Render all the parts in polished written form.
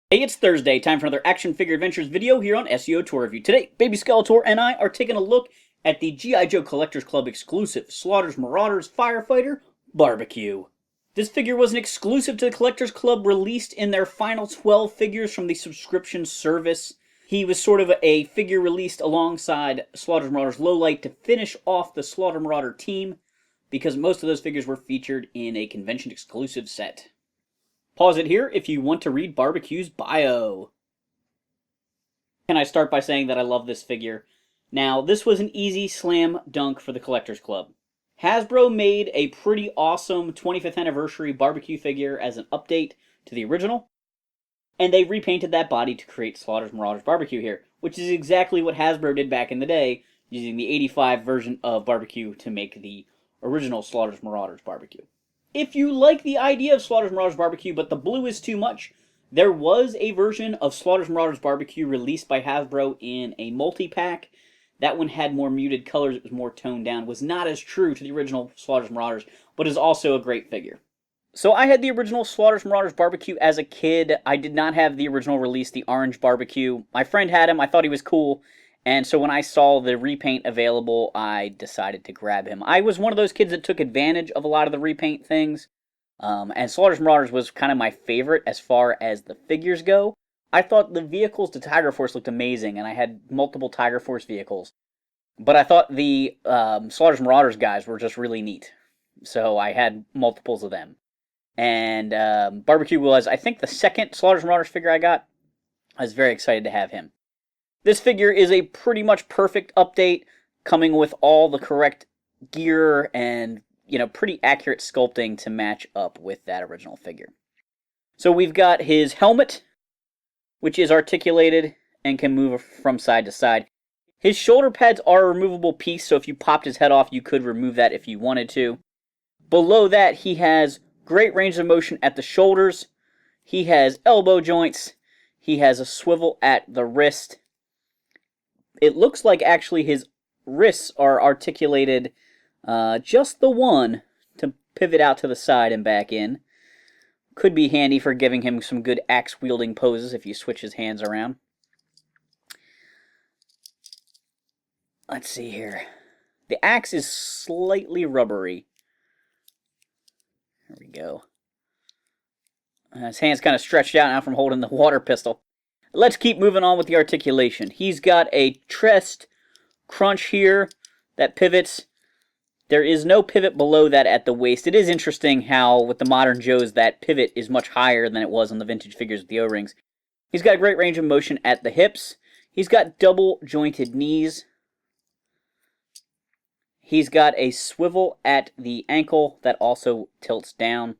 Hey, it's Thursday, time for another Action Figure Adventures video here on SEO Tour Review. Today, Baby Skeletor and I are taking a look at the GI Joe Collectors Club exclusive Slaughter's Marauders Firefighter Barbecue. This figure was an exclusive to the Collectors Club, released in their final 12 figures from the subscription service. He was sort of a figure released alongside Slaughter's Marauders Lowlight to finish off the Slaughter Marauder team, because most of those figures were featured in a convention exclusive set. Pause it here if you want to read Barbecue's bio. Can I start by saying that I love this figure? Now, this was an easy slam dunk for the Collectors Club. Hasbro made a pretty awesome 25th anniversary barbecue figure as an update to the original, and they repainted that body to create Slaughter's Marauders Barbecue here, which is exactly what Hasbro did back in the day, using the 85 version of Barbecue to make the original Slaughter's Marauders Barbecue. If you like the idea of Slaughter's Marauders Barbecue, but the blue is too much, there was a version of Slaughter's Marauders Barbecue released by Hasbro in a multi-pack. That one had more muted colors, it was more toned down, was not as true to the original Slaughter's Marauders, but is also a great figure. So I had the original Slaughter's Marauders Barbecue as a kid. I did not have the original release, the orange barbecue. My friend had him, I thought he was cool. And so when I saw the repaint available, I decided to grab him. I was one of those kids that took advantage of a lot of the repaint things. And Slaughter's Marauders was kind of my favorite as far as the figures go. I thought the vehicles to Tiger Force looked amazing, and I had multiple Tiger Force vehicles. But I thought the Slaughter's Marauders guys were just really neat. So I had multiples of them. And Barbecue was, I think, the second Slaughter's Marauders figure I got. I was very excited to have him. This figure is a pretty much perfect update, coming with all the correct gear and, pretty accurate sculpting to match up with that original figure. So we've got his helmet, which is articulated and can move from side to side. His shoulder pads are a removable piece, so if you popped his head off, you could remove that if you wanted to. Below that, he has great range of motion at the shoulders. He has elbow joints. He has a swivel at the wrist. It looks like actually his wrists are articulated just the one to pivot out to the side and back in. Could be handy for giving him some good axe-wielding poses if you switch his hands around. Let's see here. The axe is slightly rubbery. There we go. His hand's kind of stretched out now from holding the water pistol. Let's keep moving on with the articulation. He's got a chest crunch here that pivots. There is no pivot below that at the waist. It is interesting how, with the modern Joes, that pivot is much higher than it was on the vintage figures with the O-rings. He's got a great range of motion at the hips. He's got double jointed knees. He's got a swivel at the ankle that also tilts down.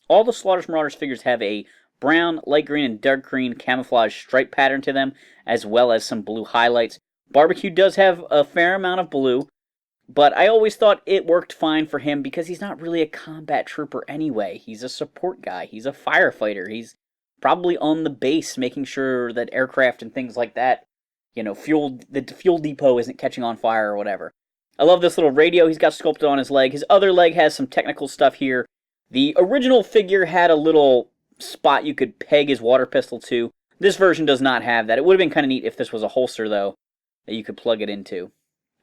All the Slaughter's Marauders figures have a brown, light green, and dark green camouflage stripe pattern to them, as well as some blue highlights. Barbecue does have a fair amount of blue, but I always thought it worked fine for him because he's not really a combat trooper anyway. He's a support guy. He's a firefighter. He's probably on the base making sure that aircraft and things like that, the fuel depot isn't catching on fire or whatever. I love this little radio he's got sculpted on his leg. His other leg has some technical stuff here. The original figure had a little spot you could peg his water pistol to. This version does not have that. It would have been kind of neat if this was a holster, though, that you could plug it into.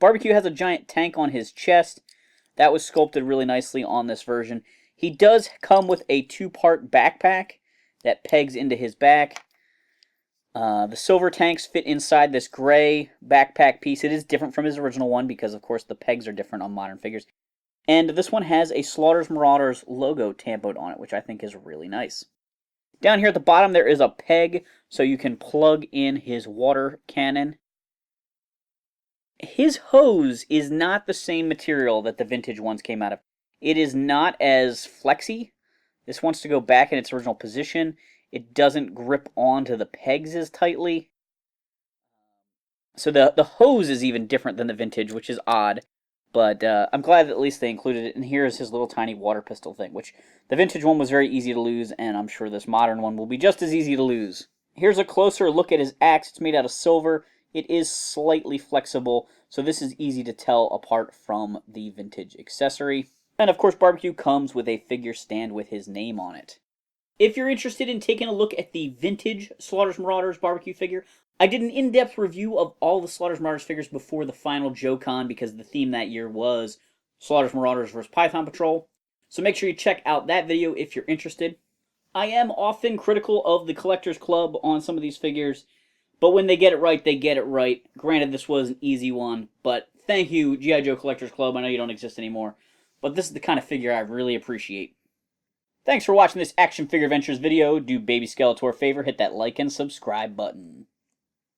Barbecue has a giant tank on his chest. That was sculpted really nicely on this version. He does come with a two-part backpack that pegs into his back. The silver tanks fit inside this gray backpack piece. It is different from his original one because, of course, the pegs are different on modern figures. And this one has a Slaughter's Marauders logo tampoed on it, which I think is really nice. Down here at the bottom, there is a peg, so you can plug in his water cannon. His hose is not the same material that the vintage ones came out of. It is not as flexy. This wants to go back in its original position. It doesn't grip onto the pegs as tightly. So the hose is even different than the vintage, which is odd. But I'm glad that at least they included it. And here's his little tiny water pistol thing, which the vintage one was very easy to lose, and I'm sure this modern one will be just as easy to lose. Here's a closer look at his axe. It's made out of silver. It is slightly flexible, so this is easy to tell apart from the vintage accessory. And of course, Barbecue comes with a figure stand with his name on it. If you're interested in taking a look at the vintage Slaughter's Marauders Barbecue figure, I did an in-depth review of all the Slaughter's Marauders figures before the final JoeCon because the theme that year was Slaughter's Marauders vs. Python Patrol. So make sure you check out that video if you're interested. I am often critical of the Collectors Club on some of these figures, but when they get it right, they get it right. Granted, this was an easy one, but thank you, GI Joe Collectors Club. I know you don't exist anymore, but this is the kind of figure I really appreciate. Thanks for watching this Action Figure Adventures video. Do Baby Skeletor a favor, hit that like and subscribe button.